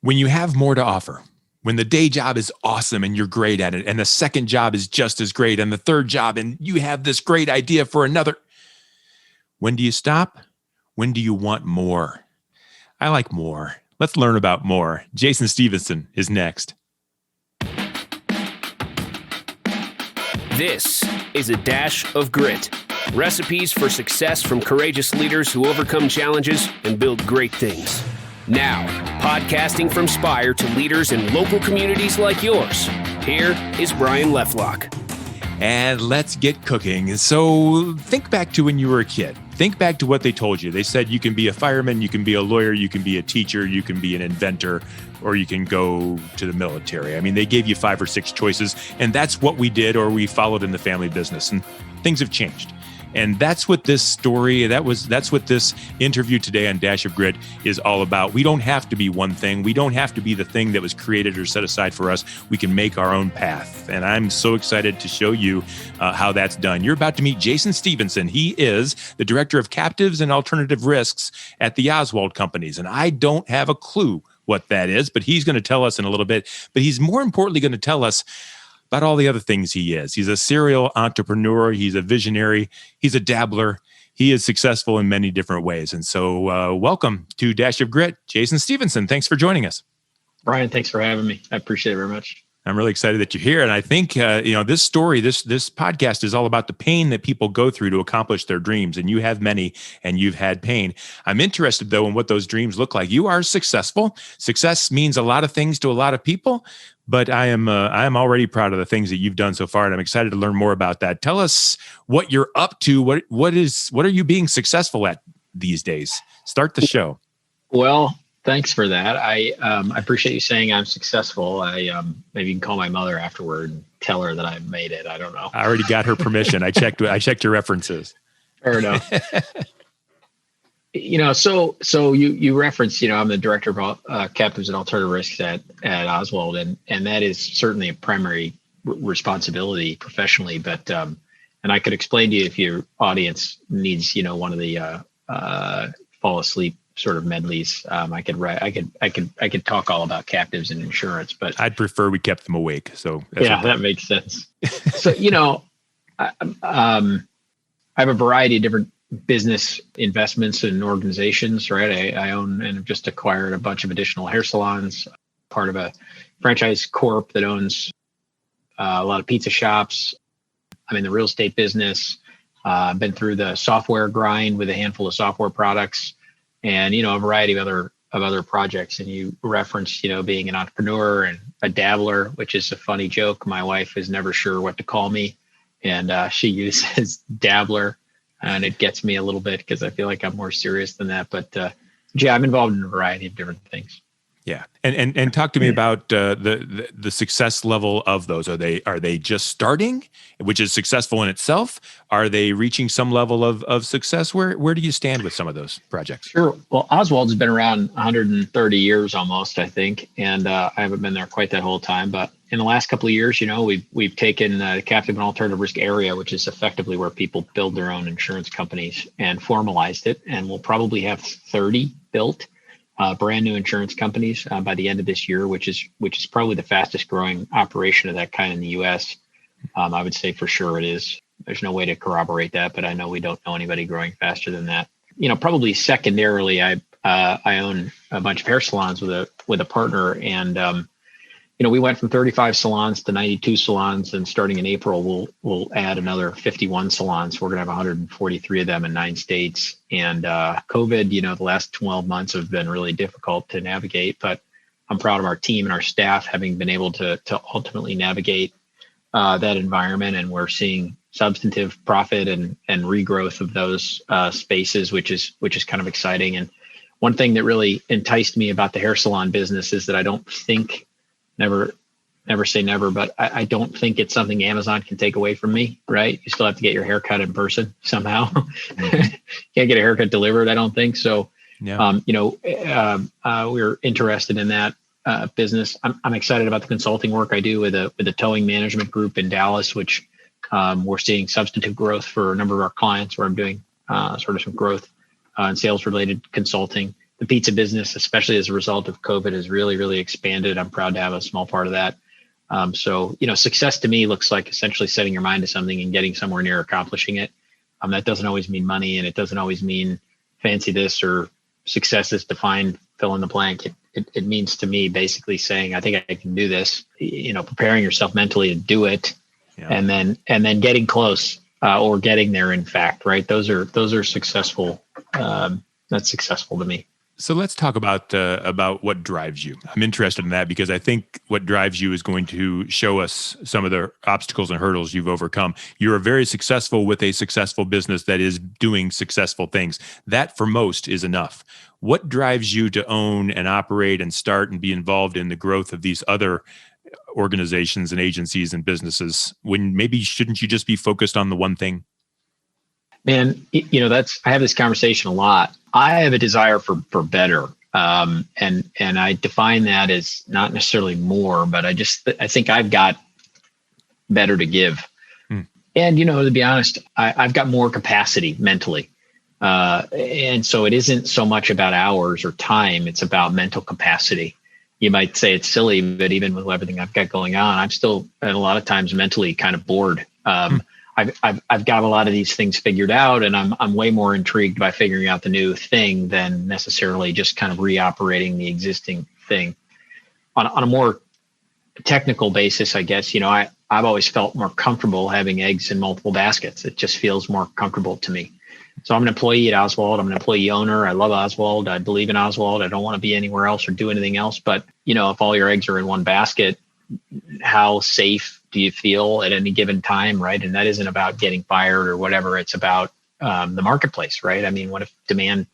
When you have more to offer, when the day job is awesome and you're great at it, and the second job is just as great, and the third job, and you have this great idea for another, when do you stop? When do you want more? I like more. Let's learn about more. Jason Stevenson is next. This is A Dash of Grit. Recipes for success from courageous leaders who overcome challenges and build great things. Now, podcasting from Spire to leaders in local communities like yours, here is Brian Leflock. And let's get cooking. So think back to when you were a kid. Think back to what they told you. They said you can be a fireman, you can be a lawyer, you can be a teacher, you can be an inventor, or you can go to the military. I mean, they gave you 5 or 6 choices, and that's what we did, or we followed in the family business. And things have changed. And that's what this story, that's what this interview today on Dash of Grit is all about. We don't have to be one thing. We don't have to be the thing that was created or set aside for us. We can make our own path. And I'm so excited to show you how that's done. You're about to meet Jason Stevenson. He is the Director of Captives and Alternative Risks at the Oswald Companies. And I don't have a clue what that is, but he's going to tell us in a little bit. But he's more importantly going to tell us about all the other things he is. He's a serial entrepreneur. He's a visionary. He's a dabbler. He is successful in many different ways. And so welcome to Dash of Grit, Jason Stevenson. Thanks for joining us. Brian, thanks for having me. I appreciate it very much. I'm really excited that you're here. And I think, this story, this podcast is all about the pain that people go through to accomplish their dreams. And you have many, and you've had pain. I'm interested, though, in what those dreams look like. You are successful. Success means a lot of things to a lot of people. But I am already proud of the things that you've done so far, and I'm excited to learn more about that. Tell us what you're up to. What are you being successful at these days? Start the show. Well, thanks for that. I appreciate you saying I'm successful. Maybe you can call my mother afterward and tell her that I made it. I don't know. I already got her permission. I checked your references. Fair enough. So you referenced, I'm the Director of Captives and Alternative Risks at Oswald, and that is certainly a primary responsibility professionally. But and I could explain to you if your audience needs, one of the fall asleep sort of medleys. I could talk all about captives and insurance, but I'd prefer we kept them awake. So that makes sense. So I have a variety of different business investments and organizations, right? I own and have just acquired a bunch of additional hair salons, part of a franchise corp that owns a lot of pizza shops. I'm in the real estate business. I've been through the software grind with a handful of software products and, a variety of other projects. And you referenced, being an entrepreneur and a dabbler, which is a funny joke. My wife is never sure what to call me, and she uses dabbler. And it gets me a little bit because I feel like I'm more serious than that. But I'm involved in a variety of different things. Yeah, and talk to me about the success level of those. Are they just starting, which is successful in itself? Are they reaching some level of success? Where do you stand with some of those projects? Sure. Well, Oswald's been around 130 years almost, I think, and I haven't been there quite that whole time. But in the last couple of years, we've taken the captive and alternative risk area, which is effectively where people build their own insurance companies, and formalized it, and we'll probably have 30 built. Brand new insurance companies by the end of this year, which is probably the fastest growing operation of that kind in the U.S. I would say for sure it is. There's no way to corroborate that, but I know we don't know anybody growing faster than that. Probably secondarily, I own a bunch of hair salons with a partner, and we went from 35 salons to 92 salons, and starting in April, we'll add another 51 salons. We're going to have 143 of them in 9 states. And COVID, the last 12 months have been really difficult to navigate, but I'm proud of our team and our staff having been able to ultimately navigate that environment. And we're seeing substantive profit and regrowth of those spaces, which is kind of exciting. And one thing that really enticed me about the hair salon business is that I don't think, never say never, but I don't think it's something Amazon can take away from me, right? You still have to get your haircut in person somehow. Can't get a haircut delivered, I don't think. So, yeah. We're interested in that business. I'm excited about the consulting work I do with a towing management group in Dallas, which we're seeing substantive growth for a number of our clients, where I'm doing sort of some growth and sales related consulting. the pizza business, especially as a result of COVID, has really, really expanded. I'm proud to have a small part of that. So, success to me looks like essentially setting your mind to something and getting somewhere near accomplishing it. That doesn't always mean money, and it doesn't always mean fancy this, or success is defined, fill in the blank. It means to me basically saying, I think I can do this, preparing yourself mentally to do it, and then getting close, or getting there, in fact, right? Those are successful. That's successful to me. So let's talk about what drives you. I'm interested in that because I think what drives you is going to show us some of the obstacles and hurdles you've overcome. You're very successful with a successful business that is doing successful things. That for most is enough. What drives you to own and operate and start and be involved in the growth of these other organizations and agencies and businesses when maybe shouldn't you just be focused on the one thing? Man, I have this conversation a lot. I have a desire for better. And I define that as not necessarily more, but I think I've got better to give. And, to be honest, I've got more capacity mentally. And so it isn't so much about hours or time. It's about mental capacity. You might say it's silly, but even with everything I've got going on, I'm still at a lot of times mentally kind of bored. I've got a lot of these things figured out, and I'm way more intrigued by figuring out the new thing than necessarily just kind of reoperating the existing thing. On a more technical basis, I guess, I've always felt more comfortable having eggs in multiple baskets. It just feels more comfortable to me. So I'm an employee at Oswald. I'm an employee owner. I love Oswald. I believe in Oswald. I don't want to be anywhere else or do anything else. But, if all your eggs are in one basket, how safe do you feel at any given time, right? And that isn't about getting fired or whatever. It's about the marketplace, right? I mean, what if demand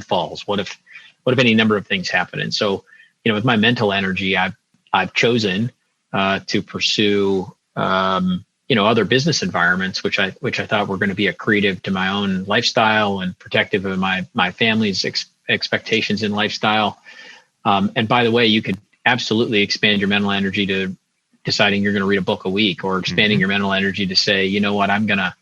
falls? What if any number of things happen? And so, with my mental energy, I've chosen to pursue other business environments, which I thought were going to be accretive to my own lifestyle and protective of my family's expectations in lifestyle. And by the way, you could absolutely expand your mental energy to deciding you're going to read a book a week, or expanding your mental energy to say, you know what, I'm going to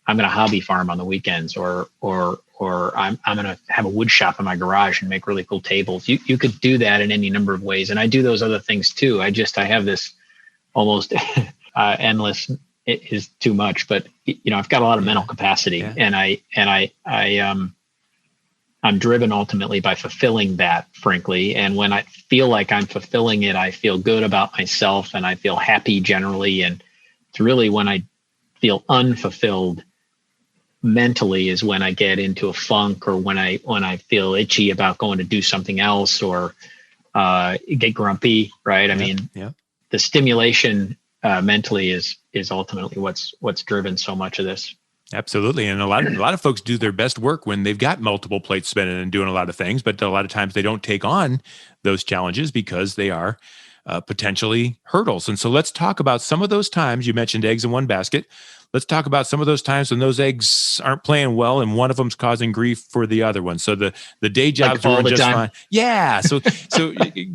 hobby farm on the weekends, or I'm going to have a wood shop in my garage and make really cool tables. You could do that in any number of ways. And I do those other things too. I have this almost endless, it is too much, but I've got a lot of mental capacity, and I'm driven ultimately by fulfilling that, frankly. And when I feel like I'm fulfilling it, I feel good about myself and I feel happy generally. And it's really when I feel unfulfilled mentally is when I get into a funk, or when I feel itchy about going to do something else, or get grumpy, right? I mean, the stimulation mentally is ultimately what's driven so much of this. Absolutely. And a lot of folks do their best work when they've got multiple plates spinning and doing a lot of things, but a lot of times they don't take on those challenges because they are potentially hurdles. And so let's talk about some of those times. You mentioned eggs in one basket. Let's talk about some of those times when those eggs aren't playing well and one of them's causing grief for the other one. So the day job's doing just fine. Yeah. So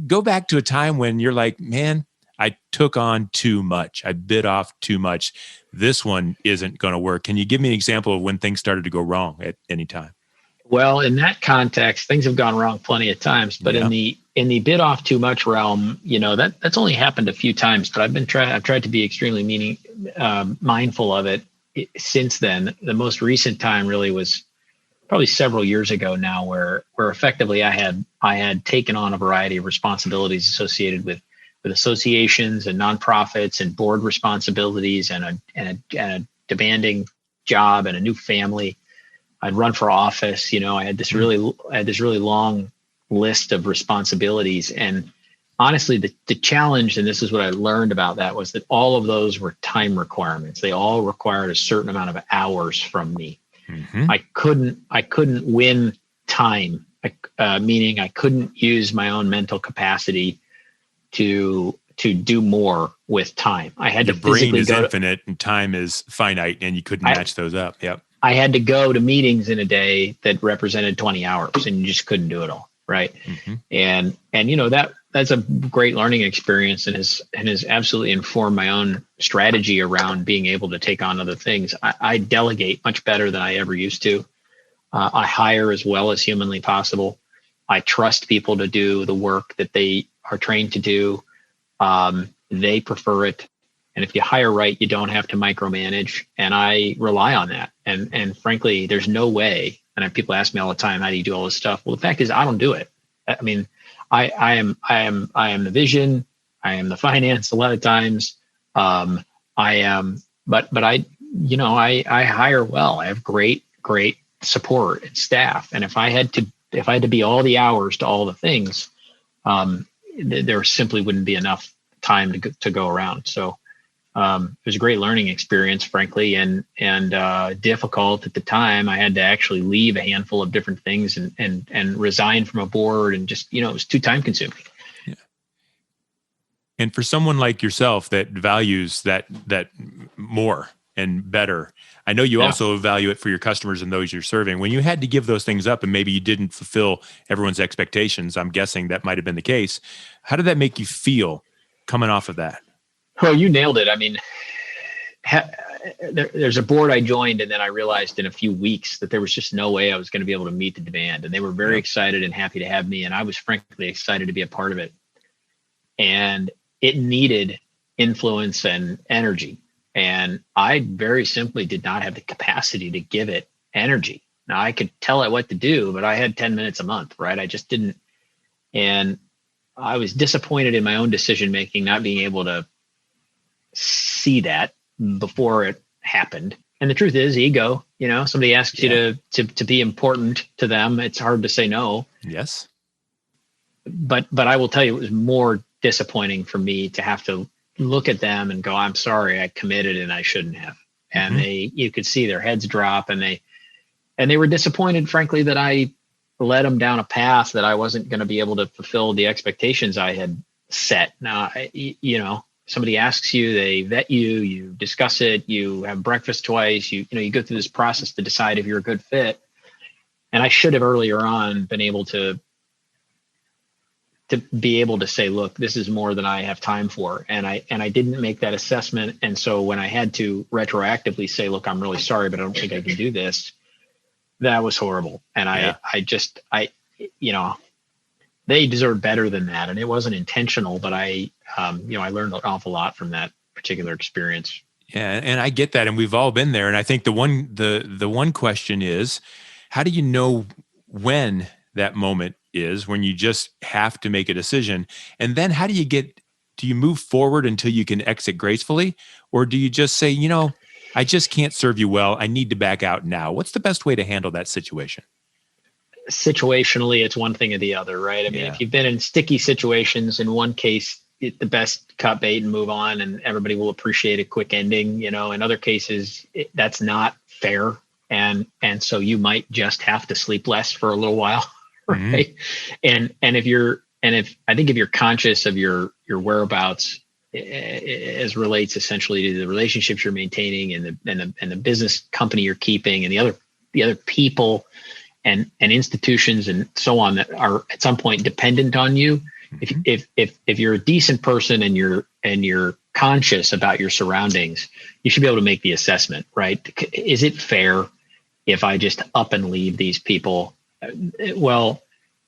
go back to a time when you're like, man, I took on too much. I bit off too much. This one isn't going to work. Can you give me an example of when things started to go wrong at any time? Well, in that context, things have gone wrong plenty of times. But in the bit off too much realm, that's only happened a few times. But I've tried to be extremely mindful of it since then. The most recent time really was probably several years ago now, where effectively I had taken on a variety of responsibilities associated with associations and nonprofits and board responsibilities and a demanding job and a new family. I'd run for office. I had this really long list of responsibilities. And honestly, the challenge, and this is what I learned about that, was that all of those were time requirements. They all required a certain amount of hours from me. I couldn't win time, meaning I couldn't use my own mental capacity to do more with time. I had the to brain is infinite and time is finite, and you couldn't match those up. Yep. I had to go to meetings in a day that represented 20 hours, and you just couldn't do it all. Right. And that's a great learning experience, and has absolutely informed my own strategy around being able to take on other things. I delegate much better than I ever used to. I hire as well as humanly possible. I trust people to do the work that they are trained to do. They prefer it. And if you hire right, you don't have to micromanage. And I rely on that. And frankly, there's no way. And people ask me all the time, how do you do all this stuff? Well, the fact is, I don't do it. I mean, I am the vision. I am the finance a lot of times. I am, but I hire well. I have great support and staff. And if I had to be all the hours to all the things, there simply wouldn't be enough time to go around. So it was a great learning experience, frankly, and difficult at the time. I had to actually leave a handful of different things and resign from a board, and just, it was too time consuming. Yeah. And for someone like yourself that values that more and better, I know you also value it for your customers and those you're serving. When you had to give those things up and maybe you didn't fulfill everyone's expectations, I'm guessing that might have been the case. How did that make you feel coming off of that? Well, you nailed it. I mean, there's a board I joined, and then I realized in a few weeks that there was just no way I was going to be able to meet the demand. And they were very excited and happy to have me. And I was frankly excited to be a part of it. And it needed influence and energy. And I very simply did not have the capacity to give it energy. Now, I could tell it what to do, but I had 10 minutes a month, right? I just didn't. And I was disappointed in my own decision-making, not being able to see that before it happened. And the truth is, ego, somebody asks you to be important to them. It's hard to say no. Yes. But I will tell you, it was more disappointing for me to have to look at them and go, I'm sorry, I committed and I shouldn't have. And you could see their heads drop, and they were disappointed, frankly, that I led them down a path that I wasn't going to be able to fulfill the expectations I had set. Now, somebody asks you, they vet you, you discuss it, you have breakfast twice, you go through this process to decide if you're a good fit. And I should have earlier on been able to be able to say, look, this is more than I have time for. And I didn't make that assessment. And so when I had to retroactively say, look, I'm really sorry, but I don't think I can do this, that was horrible. And they deserve better than that. And it wasn't intentional, but I learned an awful lot from that particular experience. Yeah. And I get that. And we've all been there. And I think the one question is, how do you know when that moment is, when you just have to make a decision? And then how do you move forward until you can exit gracefully? Or do you just say, I just can't serve you well, I need to back out now? What's the best way to handle that situation? Situationally, it's one thing or the other, right? I mean, if you've been in sticky situations, in one case, the best cut bait and move on, and everybody will appreciate a quick ending. In other cases, that's not fair. And so you might just have to sleep less for a little while. Right. And if you're conscious of your whereabouts as relates essentially to the relationships you're maintaining and the business company you're keeping and the other people and institutions and so on that are at some point dependent on you. If you're a decent person and you're conscious about your surroundings, you should be able to make the assessment, right? Is it fair if I just up and leave these people? Well,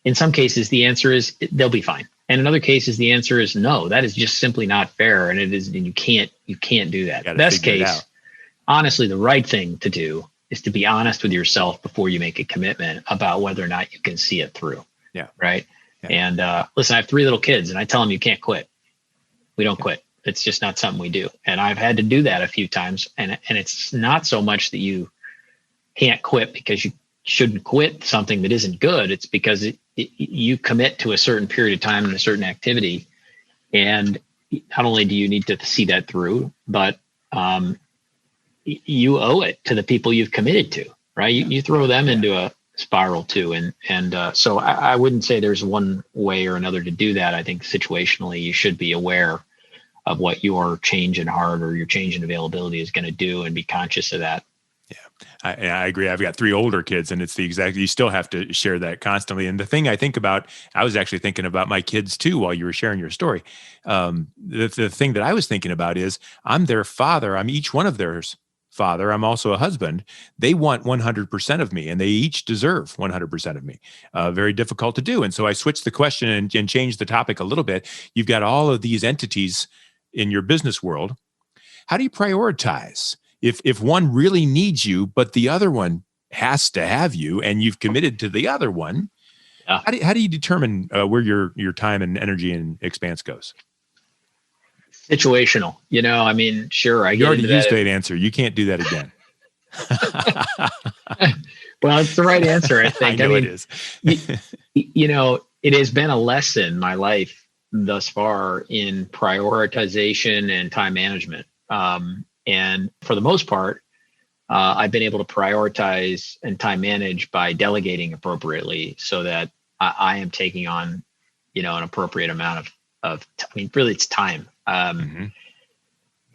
in some cases, the answer is they'll be fine. And in other cases, the answer is no, that is just simply not fair. And you can't do that. Best case, honestly, the right thing to do is to be honest with yourself before you make a commitment about whether or not you can see it through. Yeah. Right. Yeah. And listen, I have 3 little kids, and I tell them you can't quit. We don't quit. It's just not something we do. And I've had to do that a few times. And it's not so much that you can't quit because you shouldn't quit something that isn't good. It's because you commit to a certain period of time and a certain activity. And not only do you need to see that through, but you owe it to the people you've committed to, right? You throw them into a spiral too. And so I wouldn't say there's one way or another to do that. I think situationally, you should be aware of what your change in heart or your change in availability is going to do and be conscious of that. Yeah, I agree. I've got 3 older kids, and it's you still have to share that constantly. And the thing I think about, I was actually thinking about my kids too, while you were sharing your story. The thing that I was thinking about is I'm their father. I'm each one of theirs father. I'm also a husband. They want 100% of me, and they each deserve 100% of me. Very difficult to do. And so I switched the question and changed the topic a little bit. You've got all of these entities in your business world. How do you prioritize? If one really needs you, but the other one has to have you, and you've committed to the other one, how do you determine where your time and energy and expanse goes? Situational. I mean, sure. You already used that answer. You can't do that again. Well, it's the right answer, I think. I mean, it is. It has been a lesson in my life thus far in prioritization and time management. And for the most part, I've been able to prioritize and time manage by delegating appropriately so that I am taking on, an appropriate amount of really it's time.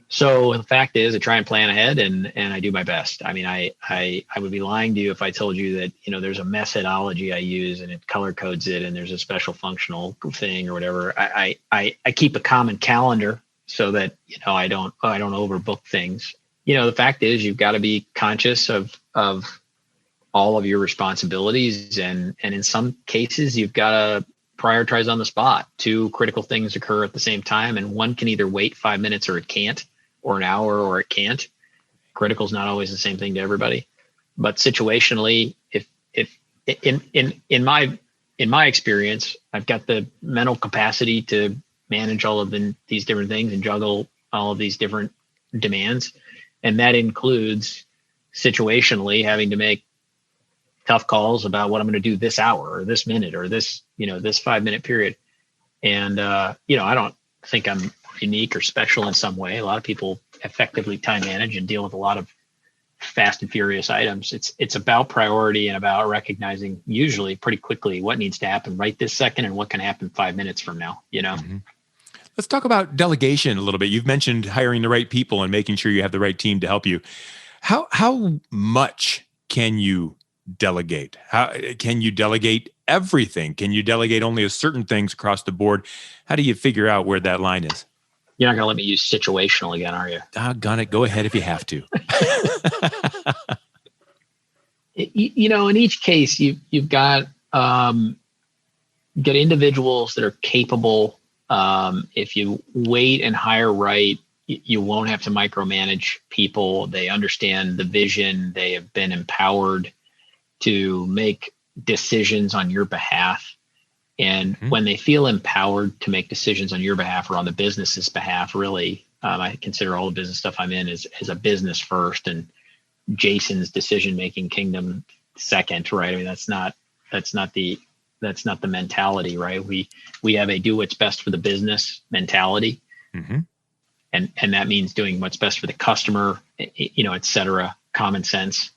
So the fact is I try and plan ahead and I do my best. I mean, I would be lying to you if I told you that, there's a methodology I use and it color codes it and there's a special functional thing or whatever. I keep a common calendar so that, I don't overbook things. The fact is you've got to be conscious of all of your responsibilities. And in some cases you've got to prioritize on the spot. Two critical things occur at the same time, and one can either wait 5 minutes or it can't, or an hour or it can't. Critical is not always the same thing to everybody, but situationally, if in my experience, I've got the mental capacity to manage all of these different things and juggle all of these different demands, and that includes situationally having to make tough calls about what I'm going to do this hour or this minute or this 5 minute period. And, I don't think I'm unique or special in some way. A lot of people effectively time manage and deal with a lot of fast and furious items. It's about priority and about recognizing usually pretty quickly what needs to happen right this second and what can happen 5 minutes from now, Mm-hmm. Let's talk about delegation a little bit. You've mentioned hiring the right people and making sure you have the right team to help you. How much can you delegate? How can you delegate everything? Can you delegate only a certain things across the board? How do you figure out where that line is? You're not going to let me use situational again, are you? Doggone it. Go ahead if you have to. In each case, you've got individuals that are capable. If you wait and hire right, you won't have to micromanage people. They understand the vision. They have been empowered to make decisions on your behalf. And when they feel empowered to make decisions on your behalf or on the business's behalf, really, I consider all the business stuff I'm in as a business first and Jason's decision-making kingdom second, right? I mean, that's not the mentality, right? We have a do what's best for the business mentality. Mm-hmm. And that means doing what's best for the customer, et cetera, common sense.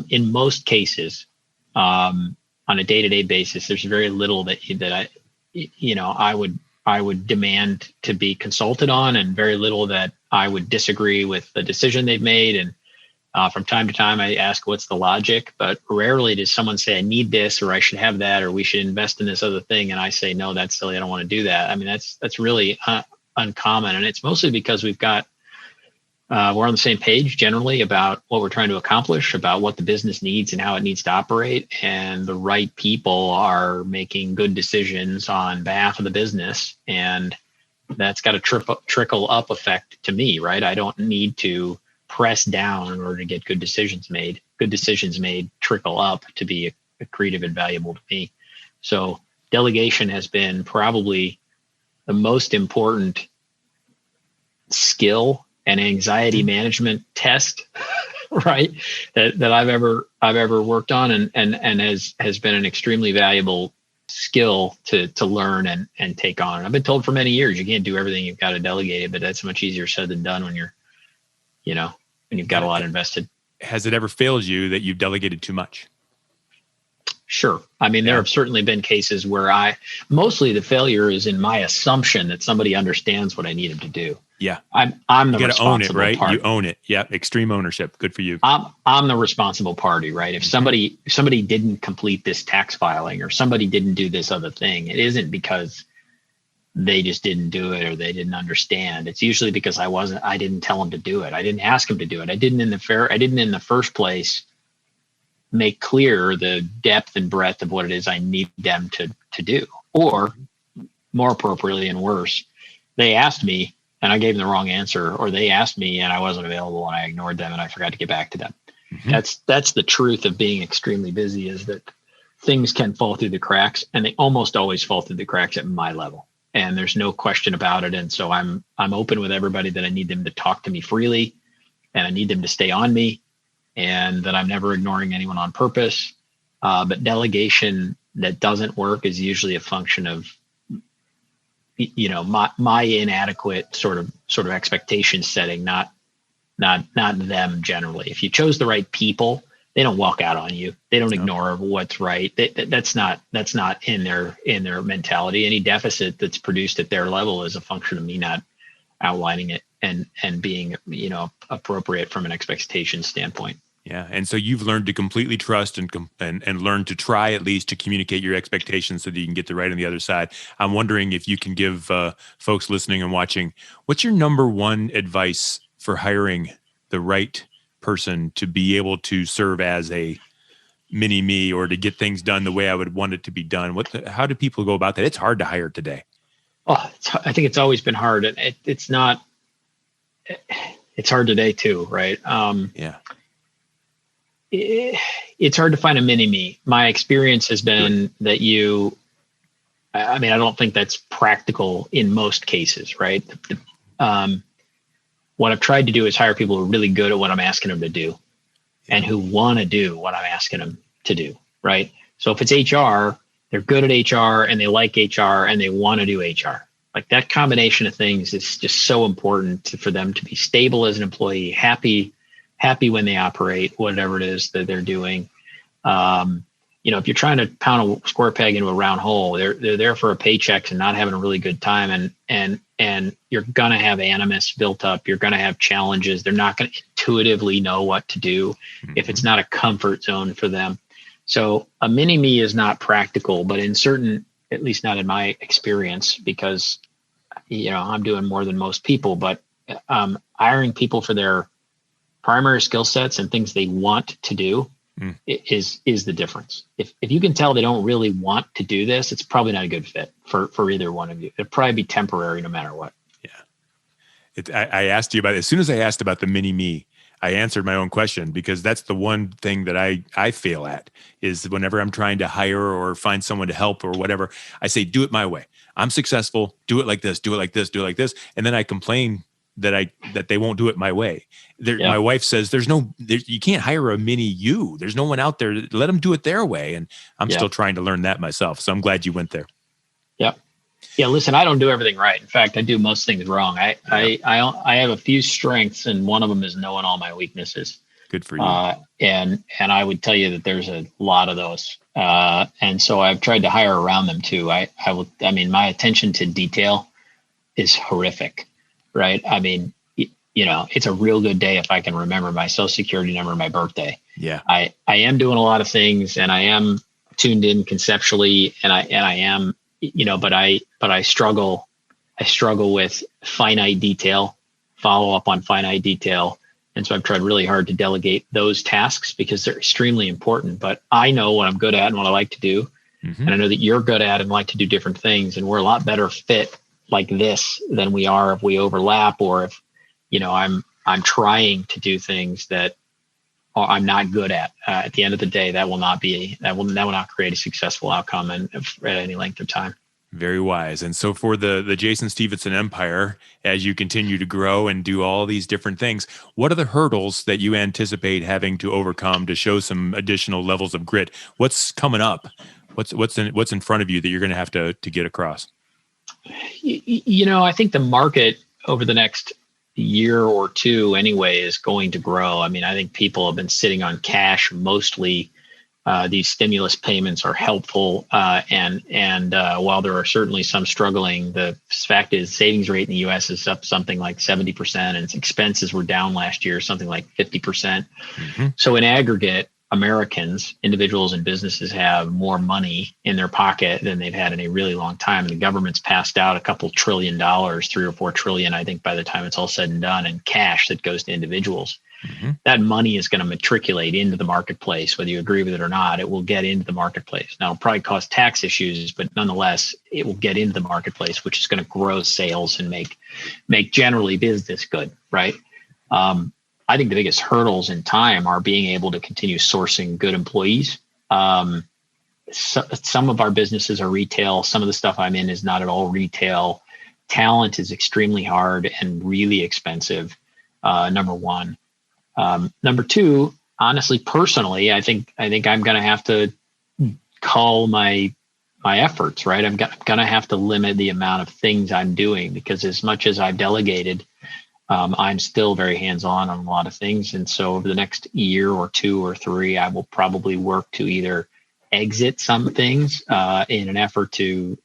In most cases, on a day-to-day basis, there's very little that I would demand to be consulted on, and very little that I would disagree with the decision they've made. And from time to time, I ask, what's the logic? But rarely does someone say, I need this, or I should have that, or we should invest in this other thing. And I say, no, that's silly. I don't want to do that. I mean, that's really uncommon. And it's mostly because we're on the same page generally about what we're trying to accomplish, about what the business needs and how it needs to operate. And the right people are making good decisions on behalf of the business. And that's got a trickle up effect to me, right? I don't need to press down in order to get good decisions made. Good decisions made trickle up to be accretive and valuable to me. So delegation has been probably the most important skill and anxiety management test, right? That I've ever worked on and has been an extremely valuable skill to learn and take on. I've been told for many years, you can't do everything, you've got to delegate it, but that's much easier said than done when when you've got a lot invested. Has it ever failed you that you've delegated too much? Sure. I mean, there have certainly been cases where mostly the failure is in my assumption that somebody understands what I need them to do. Yeah. I'm the responsible party. Party. You own it. Yeah. Extreme ownership. Good for you. I'm the responsible party, right? If somebody didn't complete this tax filing or somebody didn't do this other thing, it isn't because they just didn't do it or they didn't understand. It's usually because I didn't tell them to do it. I didn't ask them to do it. I didn't in the first place make clear the depth and breadth of what it is I need them to do. Or more appropriately and worse, they asked me and I gave them the wrong answer, or they asked me and I wasn't available and I ignored them and I forgot to get back to them. That's the truth of being extremely busy, is that things can fall through the cracks, and they almost always fall through the cracks at my level. And there's no question about it. And so I'm open with everybody that I need them to talk to me freely, and I need them to stay on me, and that I'm never ignoring anyone on purpose. But delegation that doesn't work is usually a function of, my inadequate sort of expectation setting, not them generally. If you chose the right people, they don't walk out on you. They don't ignore what's right. That's not in their mentality. Any deficit that's produced at their level is a function of me not outlining it and being, appropriate from an expectation standpoint. Yeah. And so you've learned to completely trust and learn to try at least to communicate your expectations so that you can get the right on the other side. I'm wondering if you can give folks listening and watching, what's your number one advice for hiring the right person to be able to serve as a mini me, or to get things done the way I would want it to be done? How do people go about that? It's hard to hire today. Oh, I think it's always been hard. It's hard today too, right? Yeah. It's hard to find a mini me. My experience has been that I don't think that's practical in most cases, right? What I've tried to do is hire people who are really good at what I'm asking them to do and who want to do what I'm asking them to do, right? So if it's HR, they're good at HR and they like HR and they want to do HR. Like, that combination of things is just so important for them to be stable as an employee, happy when they operate, whatever it is that they're doing. If you're trying to pound a square peg into a round hole, they're there for a paycheck and not having a really good time. And you're going to have animus built up. You're going to have challenges. They're not going to intuitively know what to do if it's not a comfort zone for them. So a mini me is not practical, but at least not in my experience, because, I'm doing more than most people, but hiring people for their primary skill sets and things they want to do is the difference. If you can tell they don't really want to do this, it's probably not a good fit for either one of you. It'd probably be temporary no matter what. Yeah. I asked you about it. As soon as I asked about the mini me, I answered my own question, because that's the one thing that I fail at, is whenever I'm trying to hire or find someone to help or whatever, I say, do it my way. I'm successful. Do it like this, do it like this, do it like this. And then I complain that they won't do it my way. My wife says, you can't hire a mini you. There's no one out there. Let them do it their way. And I'm still trying to learn that myself. So I'm glad you went there. Yep. Yeah. Listen, I don't do everything right. In fact, I do most things wrong. I have a few strengths, and one of them is knowing all my weaknesses. Good for you. And I would tell you that there's a lot of those. And so I've tried to hire around them too. My attention to detail is horrific. Right. It's a real good day if I can remember my social security number and my birthday. Yeah. I am doing a lot of things, and I am tuned in conceptually, and I am, but I struggle with finite detail, follow up on finite detail. And so I've tried really hard to delegate those tasks because they're extremely important, but I know what I'm good at and what I like to do. Mm-hmm. And I know that you're good at and like to do different things. And we're a lot better fit like this than we are if we overlap, or if, I'm trying to do things that I'm not good at. At the end of the day, that will not create a successful outcome at any length of time. Very wise. And so for the Jason Stevenson empire, as you continue to grow and do all these different things, what are the hurdles that you anticipate having to overcome to show some additional levels of grit? What's coming up? What's in front of you that you're going to have to get across? I think the market over the next year or two anyway is going to grow. I think people have been sitting on cash mostly. These stimulus payments are helpful. And while there are certainly some struggling, the fact is savings rate in the U.S. is up something like 70%, and its expenses were down last year, something like 50%. Mm-hmm. So in aggregate, Americans, individuals and businesses, have more money in their pocket than they've had in a really long time. And the government's passed out a couple $1 trillion, 3 or 4 trillion, I think, by the time it's all said and done, in cash that goes to individuals. Mm-hmm. That money is going to matriculate into the marketplace, whether you agree with it or not. It will get into the marketplace. Now, it'll probably cause tax issues, but nonetheless, it will get into the marketplace, which is going to grow sales and make generally business good, right? I think the biggest hurdles in time are being able to continue sourcing good employees. Some of our businesses are retail. Some of the stuff I'm in is not at all retail. Talent is extremely hard and really expensive. Number one. Number two, honestly, personally, I think I'm going to have to cull my efforts, right? I'm going to have to limit the amount of things I'm doing, because as much as I've delegated, I'm still very hands-on on a lot of things. And so over the next year or 2 or 3, I will probably work to either exit some things in an effort to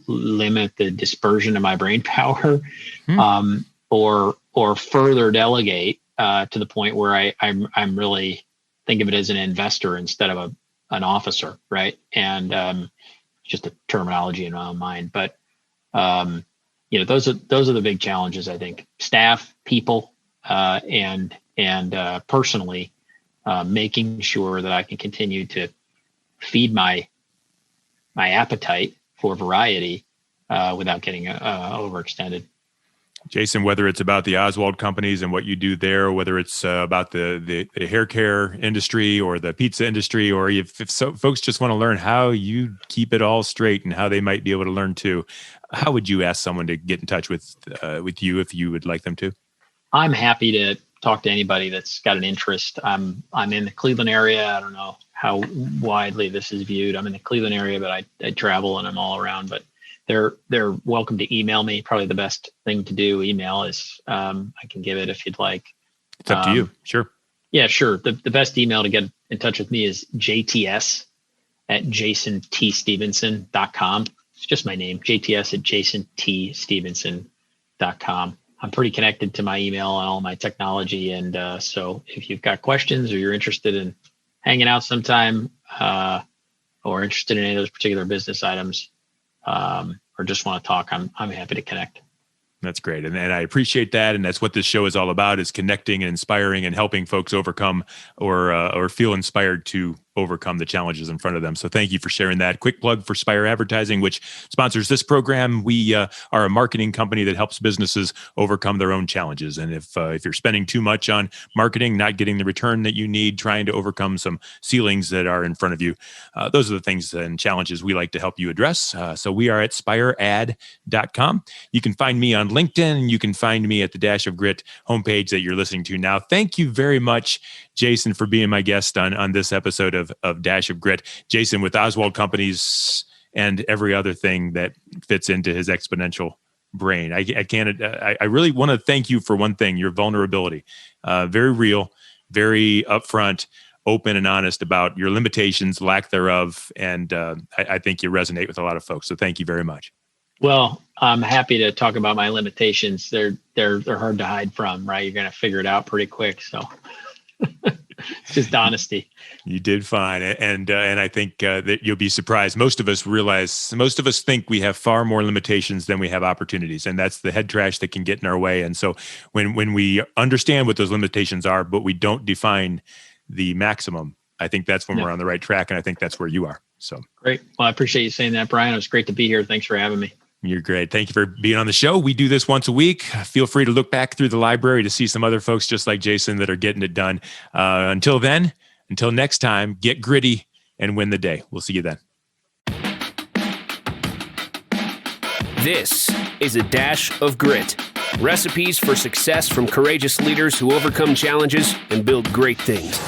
limit the dispersion of my brain power, or further delegate to the point where I'm really think of it as an investor instead of an officer, right? And it's just a terminology in my own mind, but those are the big challenges, I think. Staff, people, and personally, making sure that I can continue to feed my appetite for variety without getting overextended. Jason, whether it's about the Oswald companies and what you do there, whether it's about the hair care industry or the pizza industry, or if folks just want to learn how you keep it all straight and how they might be able to learn too, how would you ask someone to get in touch with you if you would like them to? I'm happy to talk to anybody that's got an interest. I'm in the Cleveland area. I don't know how widely this is viewed. I'm in the Cleveland area, but I travel and I'm all around. But they're welcome to email me. Probably the best thing to do. Email is I can give it if you'd like. It's up to you. Sure. Yeah, sure. The best email to get in touch with me is jts@jasontstevenson.com. It's just my name, jts@jasontstevenson.com. I'm pretty connected to my email and all my technology. And so if you've got questions or you're interested in hanging out sometime or interested in any of those particular business items, or just want to talk, I'm happy to connect. That's great. And I appreciate that. And that's what this show is all about, is connecting and inspiring and helping folks overcome or feel inspired to overcome the challenges in front of them. So thank you for sharing that. Quick plug for Spire Advertising, which sponsors this program. We are a marketing company that helps businesses overcome their own challenges. And if you're spending too much on marketing, not getting the return that you need, trying to overcome some ceilings that are in front of you, those are the things and challenges we like to help you address. So we are at spiread.com. You can find me on LinkedIn. You can find me at the Dash of Grit homepage that you're listening to now. Thank you very much, Jason, for being my guest on this episode of Dash of Grit. Jason with Oswald Companies and every other thing that fits into his exponential brain. I really want to thank you for one thing, your vulnerability. Very real, very upfront, open and honest about your limitations, lack thereof. And I think you resonate with a lot of folks. So thank you very much. Well, I'm happy to talk about my limitations. They're hard to hide from, right? You're going to figure it out pretty quick. So it's just honesty. You did fine. And I think that you'll be surprised. Most of us think we have far more limitations than we have opportunities. And that's the head trash that can get in our way. And so when we understand what those limitations are, but we don't define the maximum, I think that's when we're on the right track. And I think that's where you are. So great. Well, I appreciate you saying that, Brian. It was great to be here. Thanks for having me. You're great. Thank you for being on the show. We do this once a week. Feel free to look back through the library to see some other folks just like Jason that are getting it done. Until next time, get gritty and win the day. We'll see you then. This is a Dash of Grit. Recipes for success from courageous leaders who overcome challenges and build great things.